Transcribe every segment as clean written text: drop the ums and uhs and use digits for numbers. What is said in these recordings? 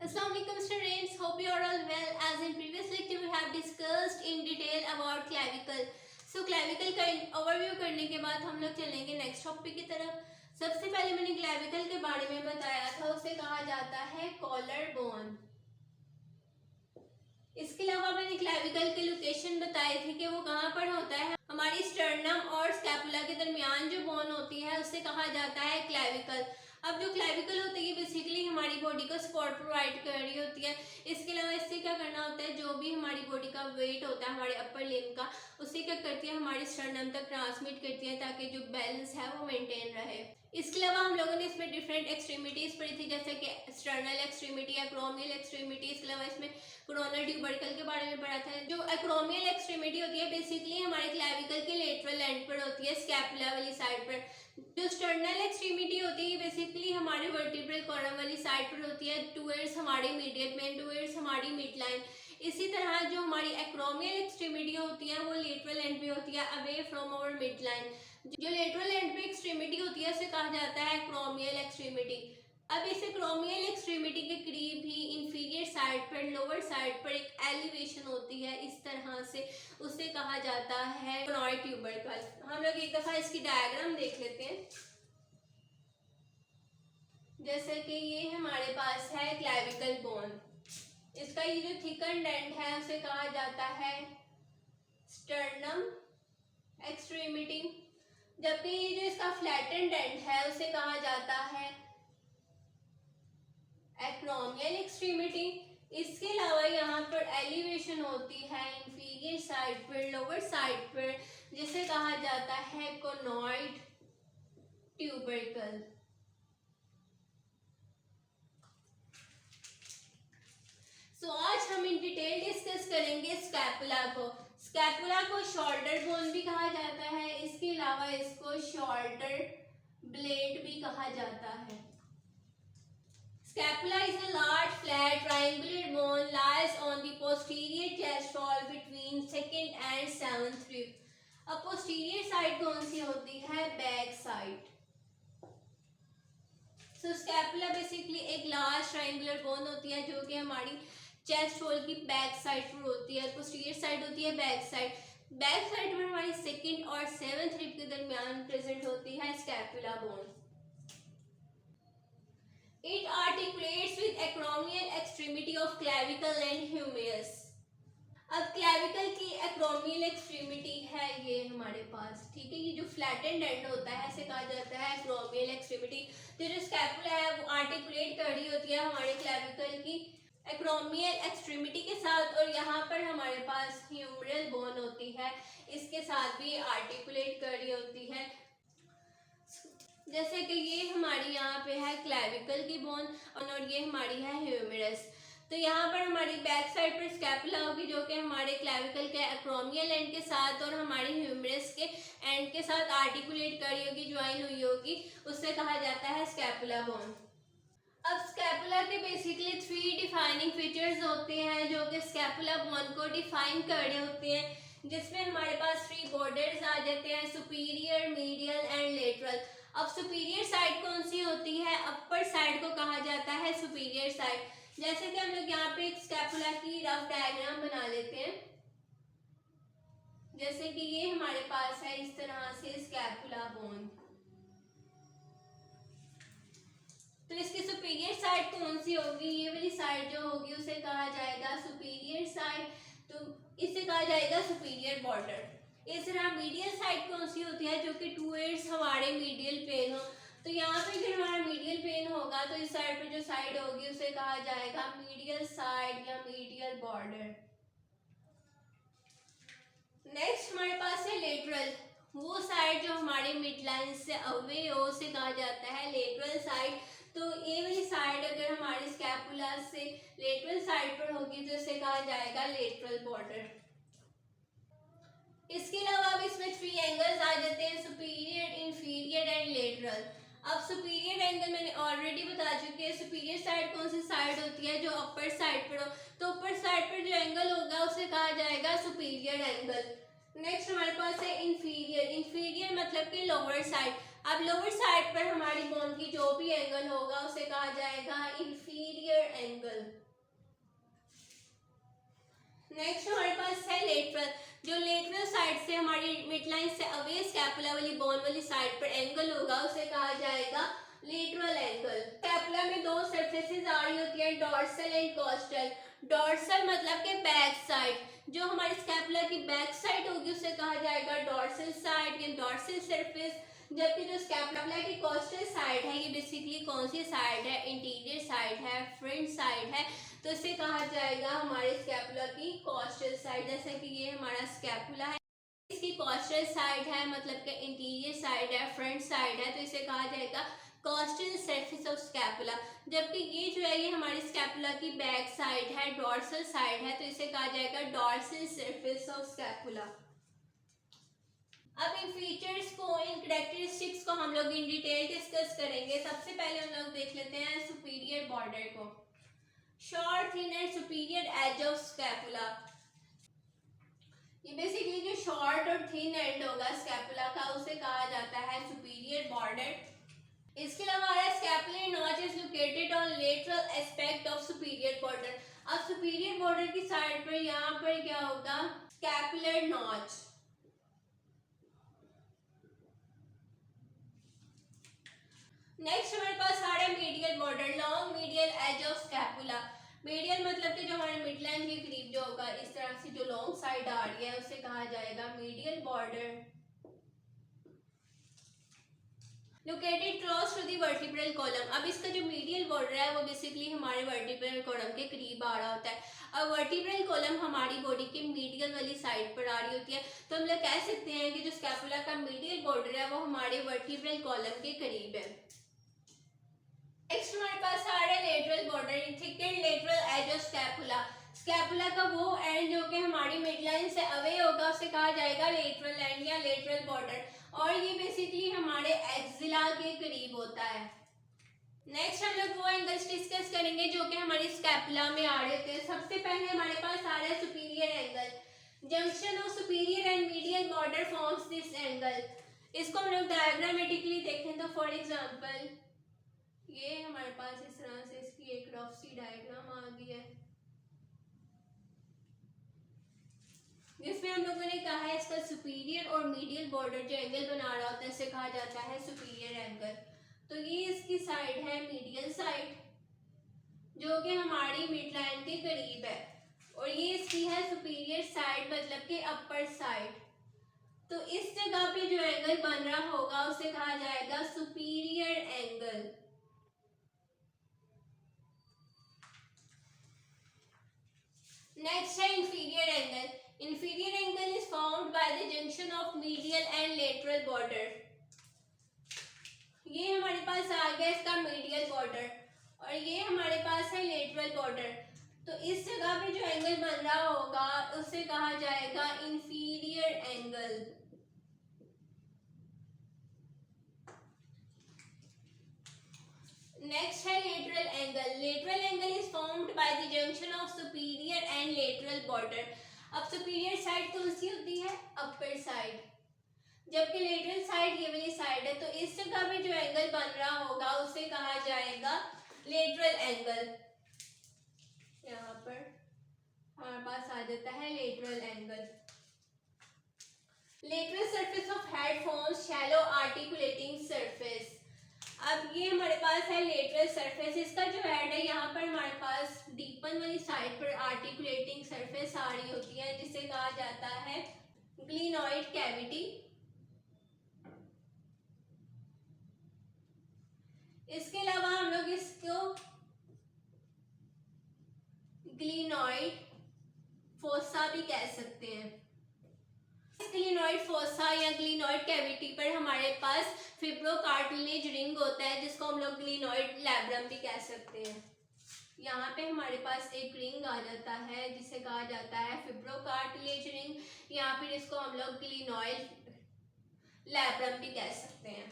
Assalamualaikum students, hope you are all well. As in previous lecture we have discussed in detail about clavicle. So clavicle का overview करने के बाद हम लोग चलेंगे नेक्स्ट टॉपिक की तरफ। सबसे पहले मैंने क्लेविकल के बारे में बताया था, उसे कहा जाता है कॉलर बोन। इसके अलावा मैंने क्लेविकल की लोकेशन बताई थी कि वो कहाँ पर होता है। हमारी स्टर्नम और स्कैपुला के दरमियान जो बोन होती है उसे कहा जाता है क्लेविकल। अब जो क्लेविकल होती है बेसिकली हमारी बॉडी को सपोर्ट प्रोवाइड कर रही होती है। इसके अलावा इससे क्या करना होता है, जो भी हमारी बॉडी का वेट होता है हमारे अपर लिम्ब का, उसे क्या करती है हमारी स्टर्नम तक ट्रांसमिट करती है ताकि जो बैलेंस है वो मेंटेन रहे। इसके अलावा हम लोगों ने इसमें डिफरेंट एक्सट्रीमिटीज पढ़ी थी, जैसे कि स्टर्नल एक्सट्रीमिटी, एक्रोमियल एक्सट्रीमिटी। इसके अलावा इसमें कोरोनल ट्यूबरकल के बारे में पढ़ा था। जो एक्रोमियल एक्सट्रीमिटी होती है बेसिकली हमारे क्लेविकल के लेटरल एंड पर होती है, स्कैपुला वाली साइड पर। जो स्टर्नल एक्सट्रीमिटी होती है बेसिकली हमारे वर्टिब्रल कॉलम वाली साइड पर होती है, टुवर्ड्स हमारी मीडियल पेन, टुवर्ड्स हमारी मिड लाइन। इसी तरह जो हमारी एक्रोमियल एक्सट्रीमिटी होती है वो लेटरल एंड पे होती है, away from our mid line. जो लेटरल एंड पे एक्सट्रीमिटी होती है उसे कहा जाता है एक्रोमियल एक्सट्रीमिटी। अब इस एक्रोमियल एक्सट्रीमिटी के करीब ही इंफीरियर साइड पर, लोअर साइड पर एक एलिवेशन होती है इस तरह से, उसे कहा जाता है कोनॉइड ट्यूबरकल। हम लोग एक दफा इसकी डायग्राम देख लेते हैं। जैसे कि ये हमारे पास है क्लेविकल बोन, इसका ये जो थिकन एंड है उसे कहा जाता है स्टर्नम एक्सट्रीमिटी, जबकि ये जो इसका फ्लैटेंड एंड है उसे कहा जाता है एक्रोमियल एक्सट्रीमिटी। इसके अलावा यहाँ पर एलिवेशन होती है इंफीरियर साइड पर, लोअर साइड पर, जिसे कहा जाता है कोनॉइड ट्यूबरकल। आज हम इन डिटेल डिस्कस करेंगे स्कैपुला को। स्कैपुला को शोल्डर बोन भी कहा जाता है, इसके अलावा इसको शोल्डर ब्लेड भी कहा जाता है। Scapula is a large flat triangular bone lies on the posterior chest wall between second and seventh rib. अब posterior side कौन सी होती है? Back side. So scapula basically एक large triangular bone होती है जो कि हमारी चेस्ट वॉल की बैक साइड पर होती है। पोस्टीरियर साइड होती है बैक साइड। बैक साइड में हमारी सेकंड और सेवंथ रिब के दरमियान प्रेजेंट होती है scapula bone. It articulates with acromial extremity of clavicle and humerus. अब क्लेविकल की एक्रोमियल एक्सट्रीमिटी है ये हमारे पास, ठीक है। ये जो फ्लैटेंड एंड होता है इसे कहा जाता है एक्रोमियल एक्सट्रीमिटी। तो जो स्कैपुला है वो आर्टिकुलेट कर रही होती है हमारे क्लेविकल की एक्रोमियल एक्सट्रीमिटी के साथ, और यहाँ पर हमारे पास ह्यूमरल बोन होती है, इसके साथ भी आर्टिकुलेट कर रही होती है। जैसे कि ये हमारी यहाँ पे है क्लेविकल की बोन और ये हमारी है ह्यूमरस। तो यहाँ पर हमारी बैक साइड पर स्कैपुला होगी जो कि हमारे क्लेविकल के एक्रोमियल एंड के साथ और हमारी ह्यूमरस के एंड के साथ आर्टिकुलेट कर रही होगी, ज्वाइन हुई होगी, उससे कहा जाता है स्कैपुला बोन। अब स्कैपुला के बेसिकली 3 डिफाइनिंग फीचर्स होते हैं जो कि स्कैपुला बोन को डिफाइन कर रहे होते हैं, जिसमें हमारे पास 3 बॉर्डर्स आ जाते हैं, सुपीरियर, मीडियल एंड लेटरल। अब सुपीरियर साइड कौन सी होती है? अपर साइड को कहा जाता है सुपीरियर साइड। जैसे कि हम लोग यहाँ पे एक स्कैपुला की रफ डायग्राम बना लेते हैं। जैसे कि ये हमारे पास है इस तरह से स्कैपुला बोन। तो इसकी सुपीरियर साइड कौन सी होगी? ये वाली साइड जो होगी उसे कहा जाएगा सुपीरियर साइड, तो इसे कहा जाएगा सुपीरियर बॉर्डर। इस तरह मीडियल साइड कौन सी होती है? जो कि टुवर्ड्स हमारे मीडियल पेन हो। तो यहाँ पे जो हमारा मीडियल पेन होगा तो इस साइड पे जो साइड होगी उसे कहा जाएगा मीडियल साइड या मीडियल बॉर्डर। नेक्स्ट हमारे पास है लेटरल, वो साइड जो हमारे मिड लाइन से अवे हो उसे कहा जाता है लेटरल साइड। तो ये वाली साइड अगर हमारे स्कैपुला से लेटरल साइड पर होगी तो इसे कहा जाएगा लेटरल बॉर्डर। इसके अलावा अब इसमें 3 एंगल्स आ जाते हैं, सुपीरियर, इंफीरियर एंड लेटरल। अब सुपीरियर एंगल मैंने ऑलरेडी बता चुकी है। सुपीरियर साइड कौन सी साइड होती है? जो अपर साइड पर हो, तो अपर साइड पर जो एंगल होगा उसे कहा जाएगा सुपीरियर एंगल। नेक्स्ट हमारे पास है इंफीरियर। इंफीरियर मतलब कि लोअर साइड। अब लोअर साइड पर हमारी बोन की जो भी भी एंगल होगा उसे कहा जाएगा इंफीरियर एंगल। नेक्स्ट हमारे पास है लेटरल। जो लेटरल साइड से हमारी मिडलाइन से अवे स्कैपुला वाली बोन वाली साइड पर एंगल होगा उसे कहा जाएगा लेटरल एंगल। स्कैपुला में दो सरफेसेस आ रही होती है, डॉर्सल एंड कॉस्टल। डॉर्सल मतलब के बैक साइड, जो हमारी स्कैपुला की बैक साइड होगी उसे कहा जाएगा डॉर्सल साइड या डॉर्सल सरफेस। जबकि जो स्कैपुला की कॉस्टल साइड है ये बेसिकली कौन सी साइड है, इंटीरियर साइड है, फ्रंट साइड है, तो इसे कहा जाएगा हमारे स्कैपुला की कॉस्टल साइड। जैसे कि ये हमारा स्कैपुला है, इसकी कॉस्टल साइड है मतलब कि इंटीरियर साइड है, फ्रंट साइड है, तो इसे कहा जाएगा कॉस्टल सरफेस ऑफ स्कैपुला। जबकि ये जो है ये हमारी स्कैपुला की बैक साइड है, डॉर्सल साइड है, तो इसे कहा जाएगा डॉर्सल सरफेस ऑफ स्कैपुला। अब इन फीचर्स को, इन कैरेक्टरिस्टिक्स को हम लोग इन डिटेल डिस्कस करेंगे। सबसे पहले हम लोग देख लेते हैं सुपीरियर बॉर्डर को। Short thin and superior edge of scapula. ये बेसिकली जो शॉर्ट और थिन एंड होगा स्कैपुला का उसे कहा जाता है सुपीरियर बॉर्डर। इसके अलावा हमारा scapular notch is located on lateral aspect of superior border. अब सुपीरियर बॉर्डर की साइड पर यहाँ पर क्या होगा, स्कैपुलर नॉच। नेक्स्ट हमारे पास आ रहा है medial border, long medial edge of scapula. Medial मतलब कि जो हमारे मिडलाइन के करीब जो होगा, इस तरह से जो लॉन्ग साइड आ रही है उसे कहा जाएगा medial border. Located close to the vertebral column. अब इसका जो मीडियल बॉर्डर है वो बेसिकली हमारे वर्टिब्रल कॉलम के करीब आ रहा होता है। अब वर्टिब्रल कॉलम हमारी बॉडी के मीडियल वाली साइड पर आ रही होती है, तो हम लोग कह सकते हैं कि जो स्कैपुला का मीडियल बॉर्डर है वो हमारे वर्टिब्रल कॉलम के करीब है। नेक्स्ट हमारे पास आ रहा है lateral border, thickened lateral edge of scapula. Scapula का वो एंड जो कि हमारी मिडलाइन से अवे होगा उसे कहा जाएगा लेटरल एंड या लेटरल बॉर्डर, और ये बेसिकली हमारे एक्सिला के करीब होता है। नेक्स्ट हम लोग वो एंगल्स डिस्कस करेंगे जो कि हमारी स्कैपुला में आ रहे थे। सबसे पहले हमारे पास आ रहा है superior angle. Junction of superior and medial border forms this angle. इसको हम लोग डायग्रामेटिकली देखें तो फॉर एग्जांपल ये हमारे पास इस तरह से इसकी एक रफ सी डायग्राम आ गई है, जिसमें हम लोगों ने कहा है इसका सुपीरियर और मीडियल बॉर्डर जो एंगल बना रहा होता है इसे कहा जाता है सुपीरियर एंगल। तो ये इसकी साइड है मीडियल साइड जो कि हमारी मिडलाइन के करीब है, और ये इसकी है सुपीरियर साइड मतलब कि अपर साइड। तो इस जगह पे जो एंगल बन रहा होगा उसे कहा जाएगा सुपीरियर एंगल। नेक्स्ट है inferior angle. Inferior angle is found by the junction of medial and lateral border. ये हमारे पास आ गया इसका मीडियल बॉर्डर और ये हमारे पास है लेटरल बॉर्डर। तो इस जगह पे जो एंगल बन रहा होगा उसे कहा जाएगा इंफीरियर एंगल। नेक्स्ट है lateral angle. Lateral angle is formed by the junction of superior and lateral border. अब सुपीरियर साइड कौन सी होती है, अपर साइड, जबकि लेटरल साइड ये वाली साइड है। तो इस जगह पे जो एंगल बन रहा होगा उसे कहा जाएगा लेटरल एंगल। यहाँ पर हमारे पास आ जाता है lateral angle. Lateral surface of head forms shallow articulating surface. अब ये हमारे पास है लेटरल सरफेस। इसका जो हेड है यहाँ पर हमारे पास डीपन वाली साइड पर आर्टिकुलेटिंग सरफेस आ रही होती है जिसे कहा जाता है ग्लिनॉइड कैविटी। इसके अलावा हम लोग इसको ग्लिनॉइड फोसा भी कह सकते हैं। ग्लिनॉइड फोसा या ग्लिनॉइड कैविटी पर हमारे पास फिब्रोकार्टिलेज रिंग होता है जिसको हम लोग ग्लिनॉइड लैब्रम भी कह सकते हैं। यहाँ पे हमारे पास एक रिंग आ जाता है जिसे कहा जाता है फिब्रोकार्टिलेज रिंग, या फिर इसको हम लोग ग्लिनॉइड लैब्रम भी कह सकते हैं।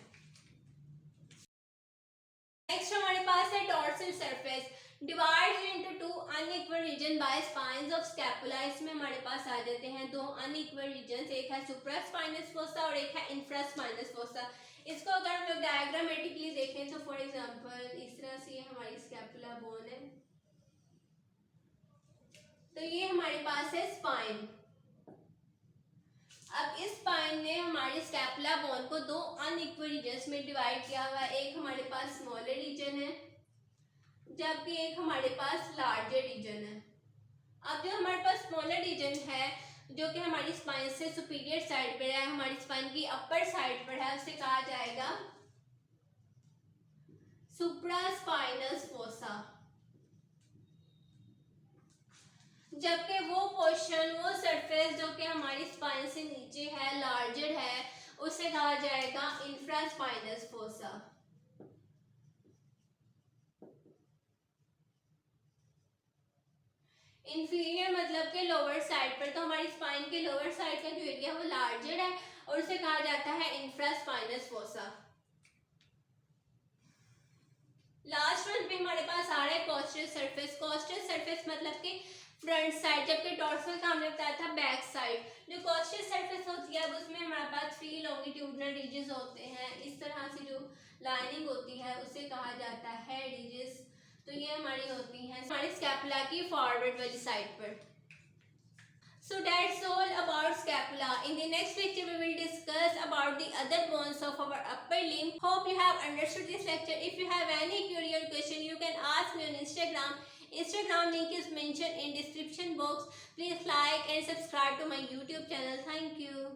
नेक्स्ट हमारे पास है dorsal surface divides into two unequal region by spines of scapula. इसमें हमारे पास आ जाते हैं दो अनइक्वल रीजन, एक है सुप्रास्पाइनस फोसा और एक है इंफ्रास्पाइनस फोसा। इसको अगर हम लोग डायग्रामेटिकली देखें तो फॉर एग्जांपल इस तरह से ये हमारी स्कैपुला बोन है, तो ये हमारे पास है स्पाइन। अब इस स्पाइन ने हमारे स्कैपुला बोन को दो अनइक्वल रीजन्स में डिवाइड किया हुआ है। एक हमारे पास स्मॉलर रीजन है जबकि एक हमारे पास लार्जर रीजन है। अब जो हमारे पास स्मॉलर रीजन है जो कि हमारी स्पाइन से सुपीरियर साइड पर है, हमारी स्पाइन की अपर साइड पर है, उसे कहा जाएगा सुप्रास्पाइनस फोसा। जबकि वो पोर्शन, वो सरफेस जो कि हमारी स्पाइन से नीचे है, लार्जर है, उसे कहा जाएगा इंफ्रास्पाइनस फोसा। इंफीरियर मतलब के लोअर साइड पर, तो हमारी स्पाइन के लोअर साइड का जो एरिया वो लार्जर है और उसे कहा जाता है इंफ्रास्पाइनस फोसा। लास्ट वन पे हमारे पास आ रहा है कोस्टल सरफेस। कोस्टल सरफेस मतलब कि फ्रंट साइड, जबकि डोर्सल का हमने बताया था बैक साइड। जो कोस्टल सरफेस होती है अब उसमें हमारे पास 3 लॉन्गिट्यूडनल रिजेस होते हैं। इस तरह से जो लाइनिंग होती है उसे कहा जाता है रिजेस। तो ये हमारी होती हैं हमारी स्कैपुला की फॉरवर्ड वाली साइड पर। So that's all about scapula. In the next lecture we will discuss about the other bones of our upper limb. Hope you have understood this lecture. If you have any query or question you can ask me on Instagram. Instagram link is mentioned in description box. Please like and subscribe to my YouTube channel. Thank you.